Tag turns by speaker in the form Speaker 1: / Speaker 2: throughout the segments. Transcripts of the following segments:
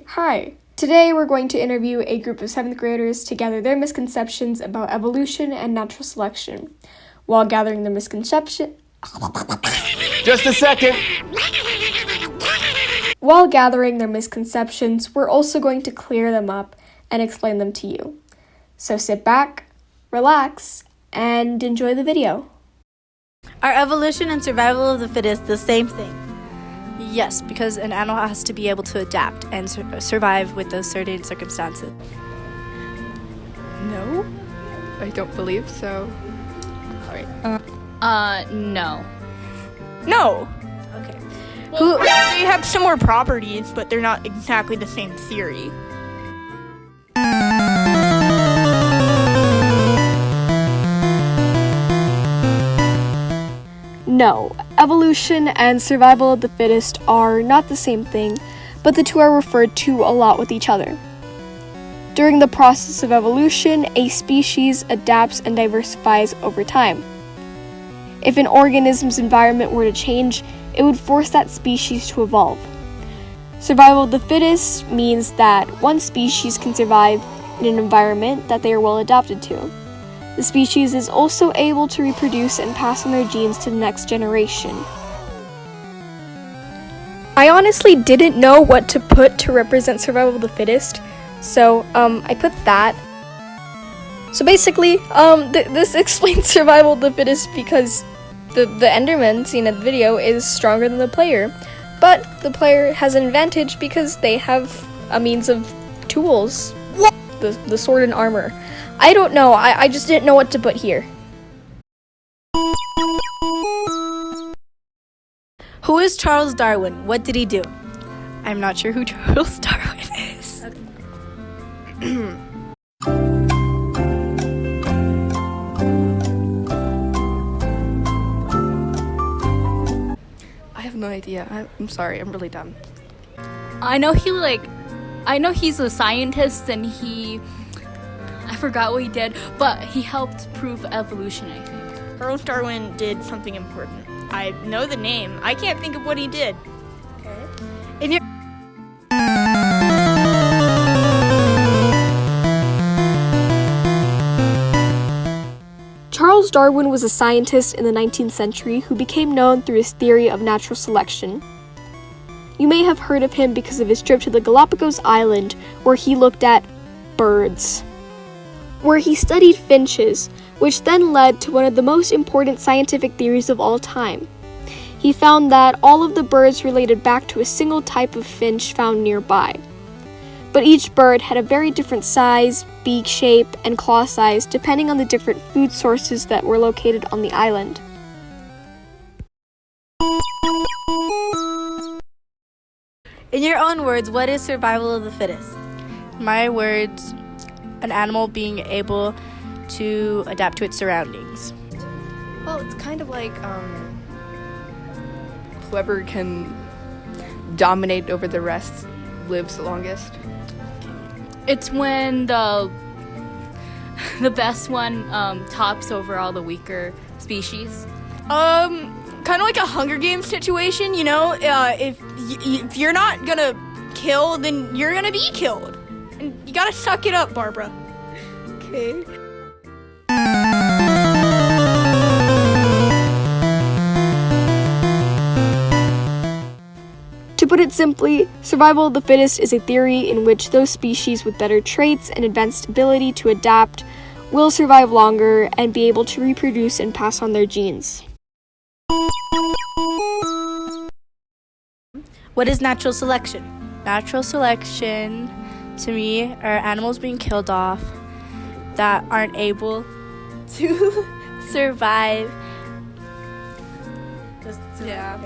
Speaker 1: Hi, today we're going to interview a group of 7th graders to gather their misconceptions about evolution and natural selection. While gathering their misconception...
Speaker 2: Just a second!
Speaker 1: While gathering their misconceptions, we're also going to clear them up and explain them to you. So sit back, relax, and enjoy the video.
Speaker 3: Are evolution and survival of the fittest the same thing? Yes, because an animal has to be able to adapt and survive with those certain circumstances.
Speaker 4: No, I don't believe so.
Speaker 5: No.
Speaker 6: No.
Speaker 3: Okay.
Speaker 6: Well, they have similar properties, but they're not exactly the same theory.
Speaker 1: No, evolution and survival of the fittest are not the same thing, but the two are referred to a lot with each other. During the process of evolution, a species adapts and diversifies over time. If an organism's environment were to change, it would force that species to evolve. Survival of the fittest means that one species can survive in an environment that they are well adapted to. The species is also able to reproduce and pass on their genes to the next generation. I honestly didn't know what to put to represent survival of the fittest, so I put that. So basically, this explains survival of the fittest because the Enderman seen in the video is stronger than the player, but the player has an advantage because they have a means of tools, the sword and armor. I don't know, I just didn't know what to put here.
Speaker 3: Who is Charles Darwin? What did he do? I'm not sure who Charles Darwin is.
Speaker 4: I have no idea. I'm sorry, I'm really dumb.
Speaker 5: I know he's a scientist and I forgot what he did, but he helped prove evolution, I think.
Speaker 6: Charles Darwin did something important. I know the name. I can't think of what he did. Okay. In your
Speaker 1: Charles Darwin was a scientist in the 19th century who became known through his theory of natural selection. You may have heard of him because of his trip to the Galapagos Island, where he looked at birds, where he studied finches, which then led to one of the most important scientific theories of all time. He found that all of the birds related back to a single type of finch found nearby. But each bird had a very different size, beak shape, and claw size depending on the different food sources that were located on the island.
Speaker 3: In your own words, what is survival of the fittest?
Speaker 4: My words, an animal being able to adapt to its surroundings. Well, it's kind of like whoever can dominate over the rest lives the longest.
Speaker 5: It's when the best one tops over all the weaker species.
Speaker 6: kind of like a Hunger Games situation, you know? If you're not gonna kill, then you're gonna be killed. And you gotta suck it up, Barbara. Okay.
Speaker 1: To put it simply, survival of the fittest is a theory in which those species with better traits and advanced ability to adapt will survive longer and be able to reproduce and pass on their genes.
Speaker 3: What is natural selection? Natural selection, to me, are animals being killed off that aren't able to survive.
Speaker 4: Yeah.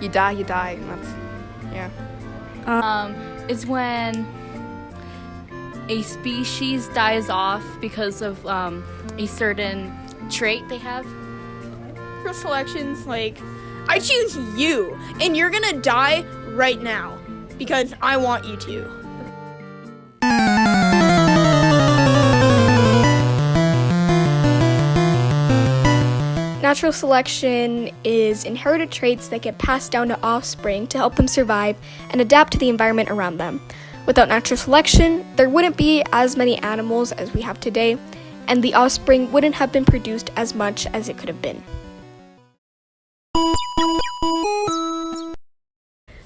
Speaker 4: You die, and that's, yeah.
Speaker 5: Is when a species dies off because of a certain trait they have.
Speaker 6: Natural selection's like, I choose you, and you're gonna die right now because I want you to.
Speaker 1: Natural selection is inherited traits that get passed down to offspring to help them survive and adapt to the environment around them. Without natural selection, there wouldn't be as many animals as we have today, and the offspring wouldn't have been produced as much as it could have been.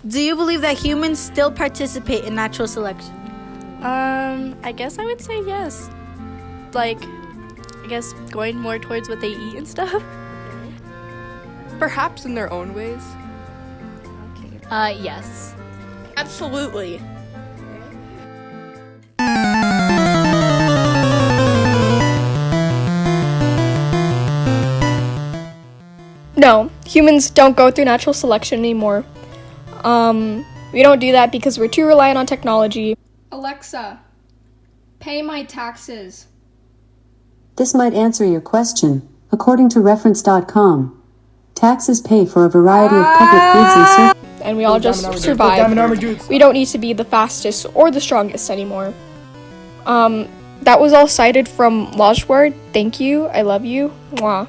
Speaker 4: Do you believe that humans still participate in natural selection?
Speaker 3: I guess I would say yes. Like, I guess going more towards what they eat and stuff.
Speaker 6: Perhaps in their own ways.
Speaker 5: Yes.
Speaker 6: Absolutely.
Speaker 1: No, humans don't go through natural selection anymore. We don't do that because we're too reliant on technology.
Speaker 7: Alexa, pay my taxes.
Speaker 8: This might answer your question. According to reference.com, taxes pay for a variety of public goods and services.
Speaker 1: And we all just survive. We don't need to be the fastest or the strongest anymore. That was all cited from Lodgeword. Thank you. I love you. Mwah.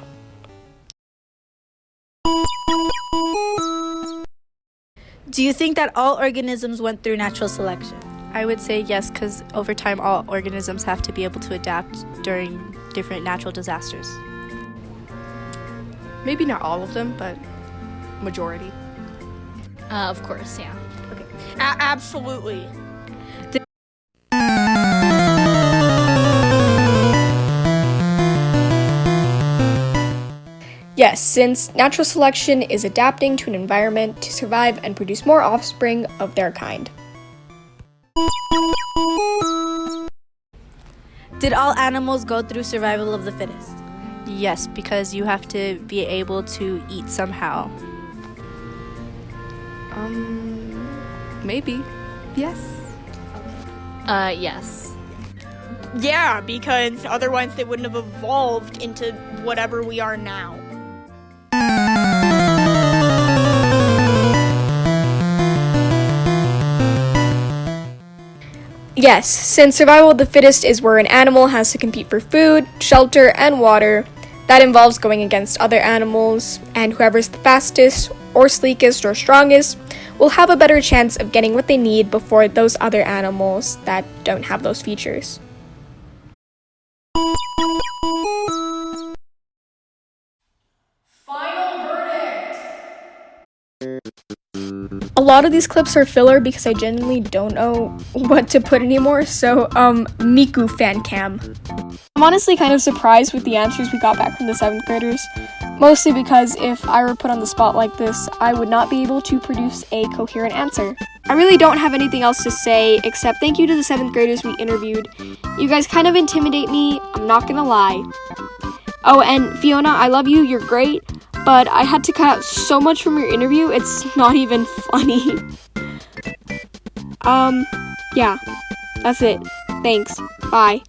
Speaker 4: Do you think that all organisms went through natural selection?
Speaker 3: I would say yes, because over time all organisms have to be able to adapt during different natural disasters.
Speaker 6: Maybe not all of them, but majority.
Speaker 5: Of course, yeah.
Speaker 6: Absolutely.
Speaker 1: Yes, since natural selection is adapting to an environment to survive and produce more offspring of their kind.
Speaker 4: Did all animals go through survival of the fittest?
Speaker 3: Yes, because you have to be able to eat somehow.
Speaker 6: Maybe. Yes.
Speaker 5: Yes.
Speaker 6: Yeah, because otherwise they wouldn't have evolved into whatever we are now.
Speaker 1: Yes, since survival of the fittest is where an animal has to compete for food, shelter, and water, that involves going against other animals, and whoever's the fastest, or sleekest, or strongest will have a better chance of getting what they need before those other animals that don't have those features.
Speaker 7: Final verdict.
Speaker 1: A lot of these clips are filler because I genuinely don't know what to put anymore, so, Miku fan cam. I'm honestly kind of surprised with the answers we got back from the 7th graders, mostly because if I were put on the spot like this, I would not be able to produce a coherent answer. I really don't have anything else to say except thank you to the 7th graders we interviewed. You guys kind of intimidate me, I'm not gonna lie. Oh, and Fiona, I love you, you're great, but I had to cut out so much from your interview, it's not even funny. Yeah, that's it. Thanks. Bye.